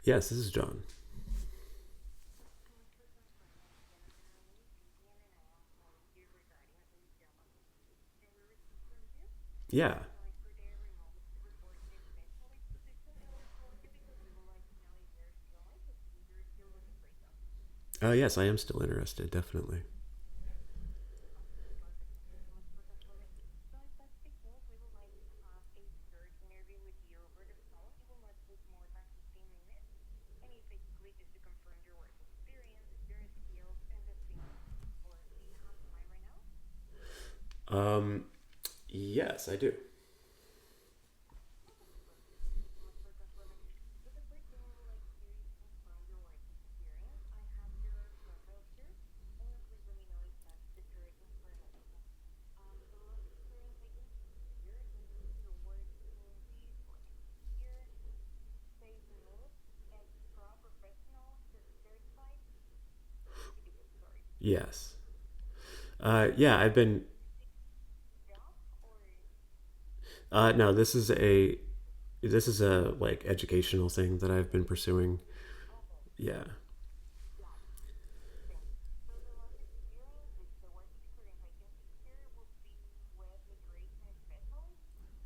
Yes, this is John. Yeah. Yes, I am still interested, definitely. Um, yes, I do. Yes. Yeah, I've been. No, this is a like educational thing that I've been pursuing. Yeah.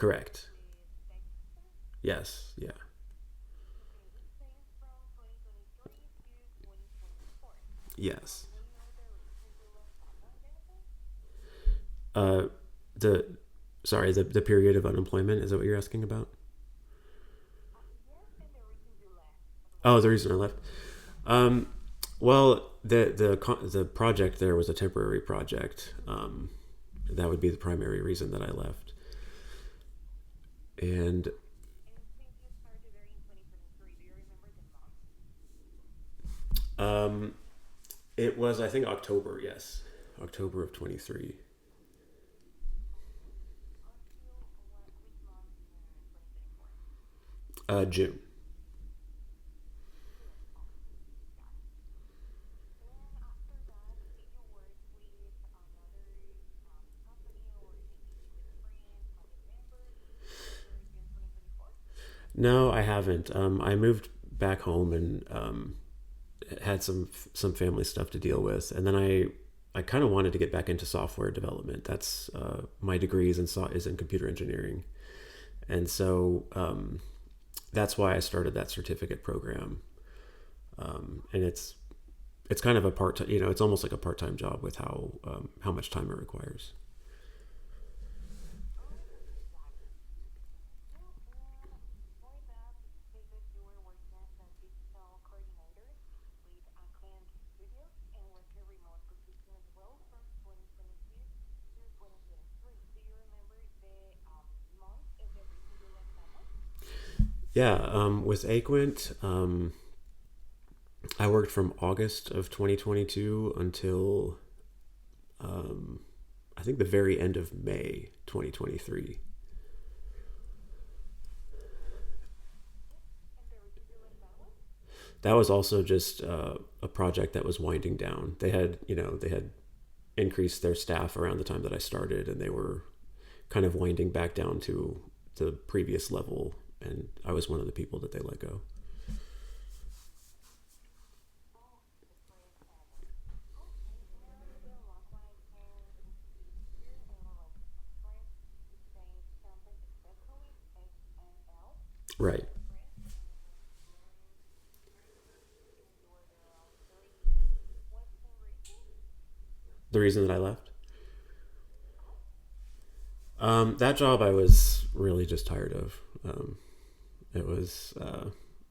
Correct. Yes. Yeah. Yes. Uh, the sorry, the period of unemployment, is that what you're asking about? Oh, the reason I left. Um, well, the project there was a temporary project. That would be the primary reason that I left. And um, it was, I think, October. Yes, October of 23. June. No, I haven't. I moved back home and had some family stuff to deal with, and then I kind of wanted to get back into software development. That's my degree is in computer engineering, and so that's why I started that certificate program. And it's kind of a part time. It's almost like a part time job with how much time it requires. Yeah, with Aquint, I worked from August of 2022 until I think the very end of May 2023. That was also just a project that was winding down. They had increased their staff around the time that I started, and they were kind of winding back down to the previous level, and I was one of the people that they let go. Right. The reason that I left. That job I was really just tired of. It was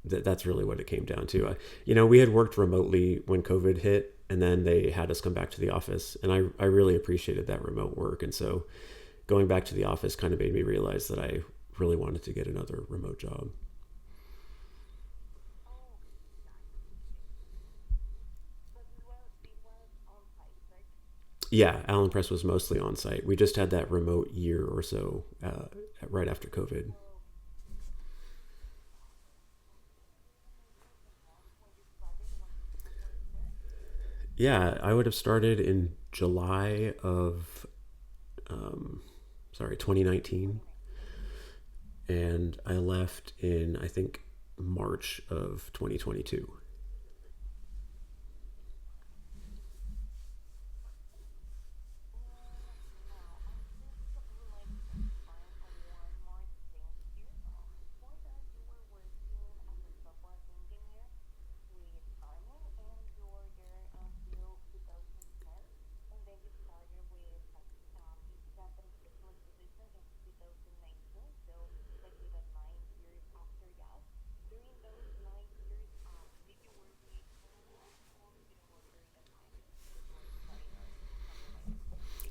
that's really what it came down to. We had worked remotely when COVID hit, and then they had us come back to the office, and I really appreciated that remote work, and so going back to the office kind of made me realize that I really wanted to get another remote job. Yeah, Allen Press was mostly on site. We just had that remote year or so right after COVID. Yeah, I would have started in July of sorry 2019, and I left in I think March of 2022.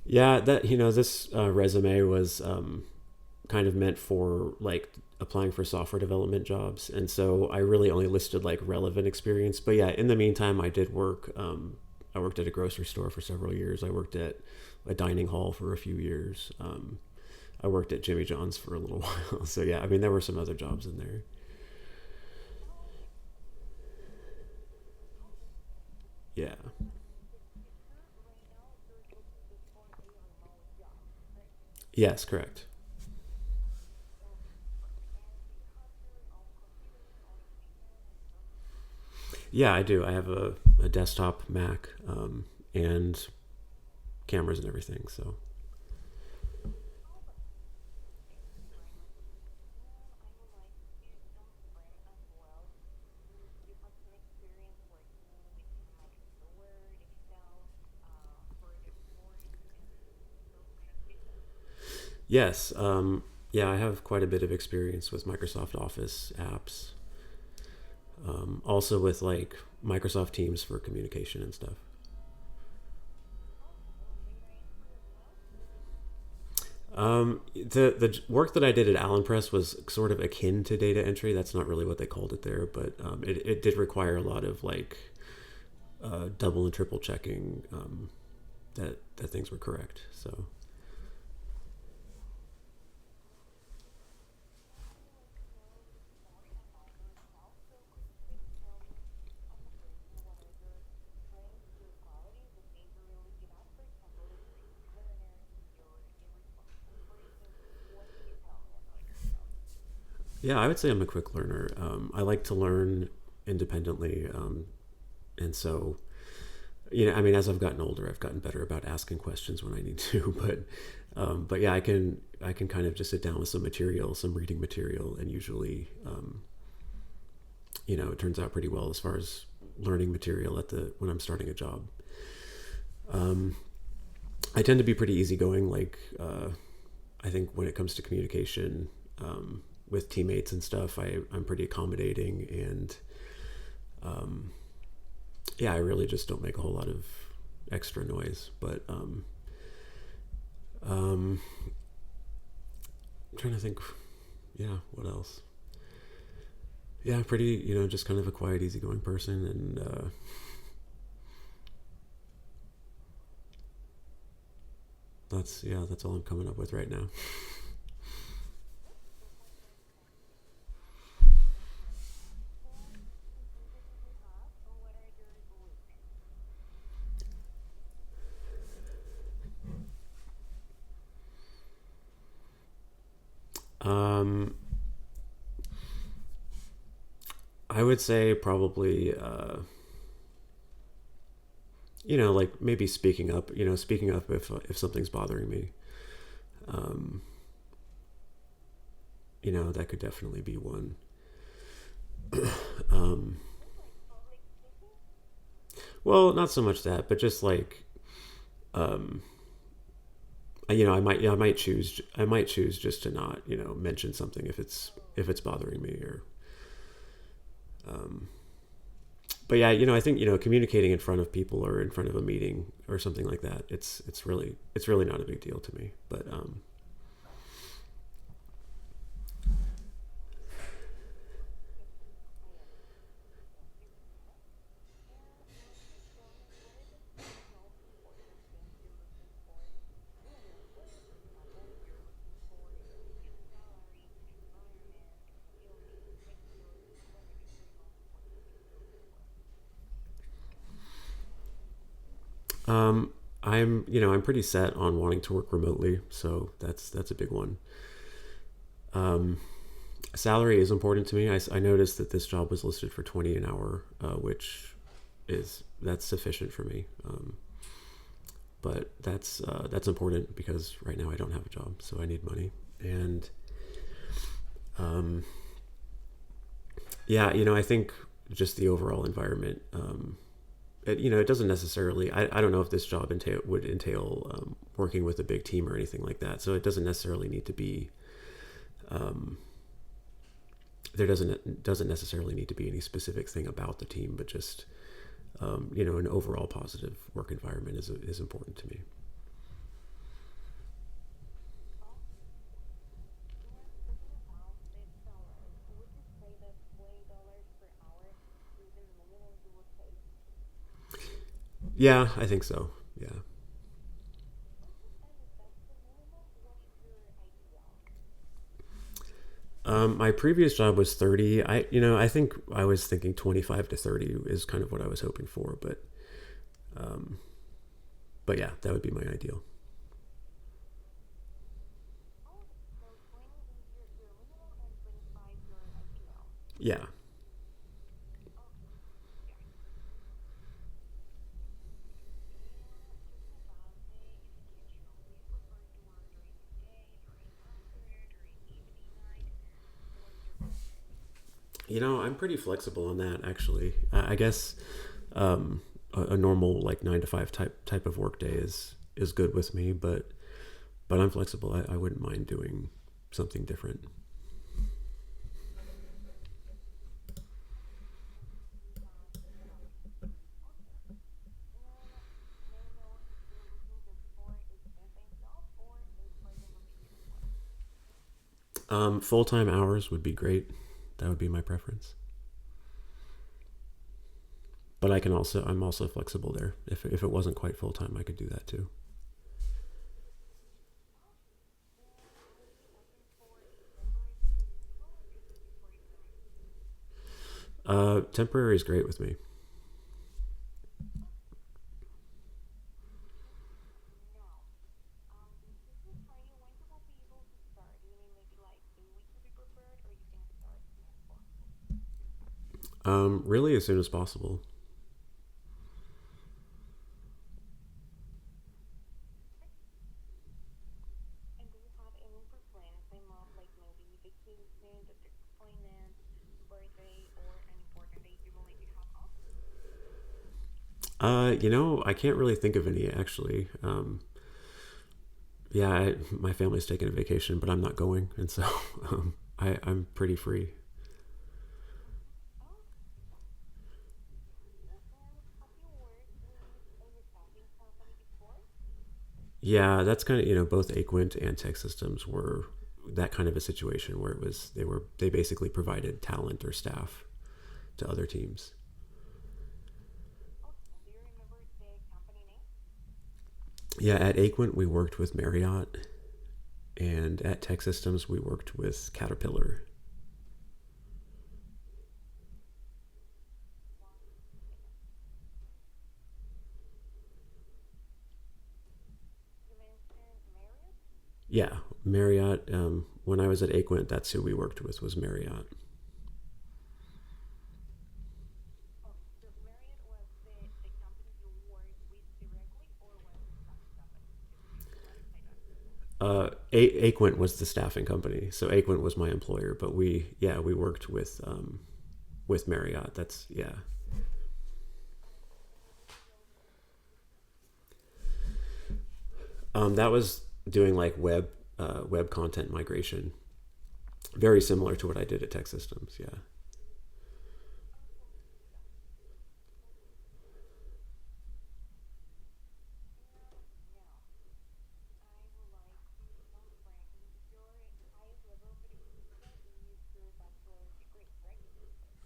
Yeah, that this resume was kind of meant for like applying for software development jobs, and so I really only listed like relevant experience. But yeah, in the meantime, I did work. I worked at a grocery store for several years. I worked at a dining hall for a few years. I worked at Jimmy John's for a little while. So yeah, I mean there were some other jobs in there. Yeah. Yes, correct. Yeah, I do. I have a desktop Mac and cameras and everything. So Yes. Yeah, I have quite a bit of experience with Microsoft Office apps. Also with like Microsoft Teams for communication and stuff. The work that I did at Allen Press was sort of akin to data entry. That's not really what they called it there, but it did require a lot of like double and triple checking that things were correct. So yeah, I would say I'm a quick learner. I like to learn independently, and so I mean, as I've gotten older, I've gotten better about asking questions when I need to. But yeah, I can kind of just sit down with some material, some reading material, and usually, it turns out pretty well as far as learning material at the when I'm starting a job. Um, I tend to be pretty easygoing. Like, I think when it comes to communication with teammates and stuff, I'm pretty accommodating, and yeah, I really just don't make a whole lot of extra noise. But um, I'm trying to think. Yeah, what else? Yeah, pretty. Just kind of a quiet, easygoing person, and that's all I'm coming up with right now. Um, I would say probably, like maybe speaking up. Speaking up if something's bothering me. Um, that could definitely be one. Um, well, not so much that, but just like, um, I might choose just to not, mention something if it's bothering me or. Um, but yeah, I think communicating in front of people or in front of a meeting or something like that, it's really not a big deal to me. But I'm pretty set on wanting to work remotely, so that's a big one. Um, Salary is important to me. I noticed that this job was listed for 20 an hour, which that's sufficient for me. But that's important because right now I don't have a job, so I need money. And um, yeah, I think just the overall environment. It doesn't necessarily. I don't know if this job would entail working with a big team or anything like that. So it doesn't necessarily need to be. Um, there doesn't necessarily need to be any specific thing about the team, but just an overall positive work environment is important to me. Yeah, I think so. Yeah. My previous job was 30. I think I was thinking 25 to 30 is kind of what I was hoping for, um, but yeah, that would be my ideal. Yeah. I'm pretty flexible on that actually. I guess a normal like 9 to 5 type of work day is good with me, but but I'm flexible. I wouldn't mind doing something different. Full time hours would be great. That would be my preference. But I'm also flexible there. If it wasn't quite full time, I could do that too. Temporary is great with me. Really, as soon as possible. I can't really think of any actually. Yeah, my family's taking a vacation, but I'm not going, and so I'm pretty free. Yeah, that's kind of both Aquint and Tech Systems were that kind of a situation where they basically provided talent or staff to other teams. Yeah, at Aquint we worked with Marriott, and at Tech Systems we worked with Caterpillar. Yeah, Marriott. When I was at Aquint, that's who we worked with was Marriott. Aquint was the staffing company, so Aquint was my employer. But we worked with Marriott. That's yeah. That was doing like web content migration, very similar to what I did at Tech Systems. Yeah.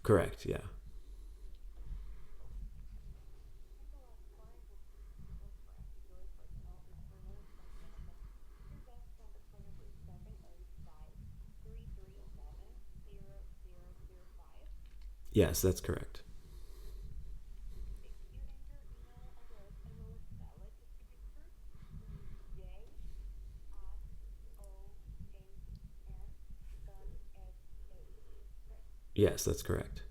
Correct. Yeah. Yes, that's correct. Yes, that's correct.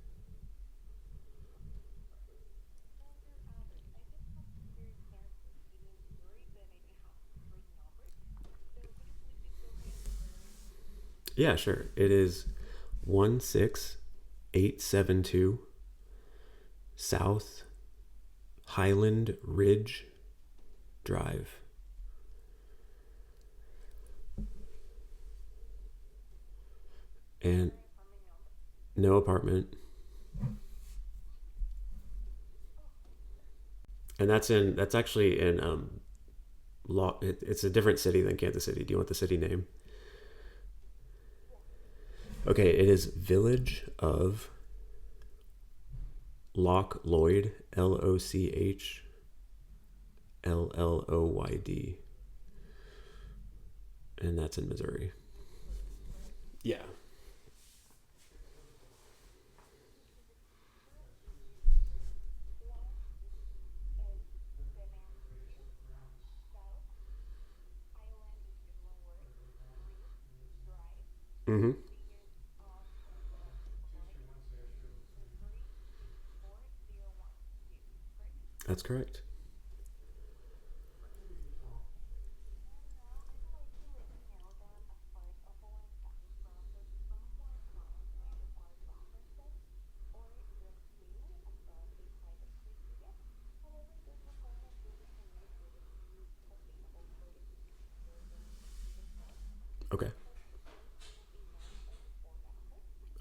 Yeah, sure. It is 16872 South Highland Ridge Drive. And no apartment. And that's actually in it's a different city than Kansas City. Do you want the city name? Okay, it is Village of Loch Lloyd, LochLloyd, and that's in Missouri. Yeah. Mm-hmm. That's correct.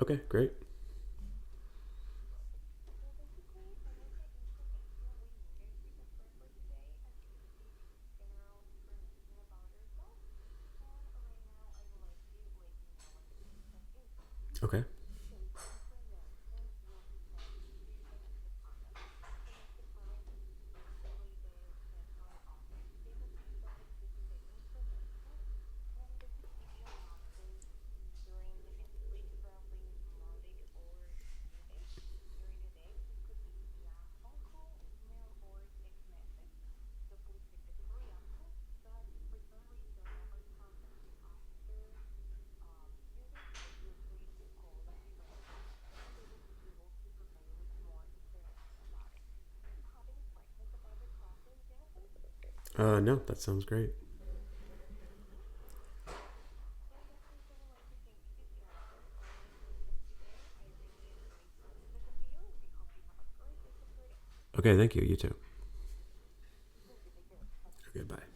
Okay, great. Okay. No, that sounds great. Okay, thank you. You too. Okay, bye.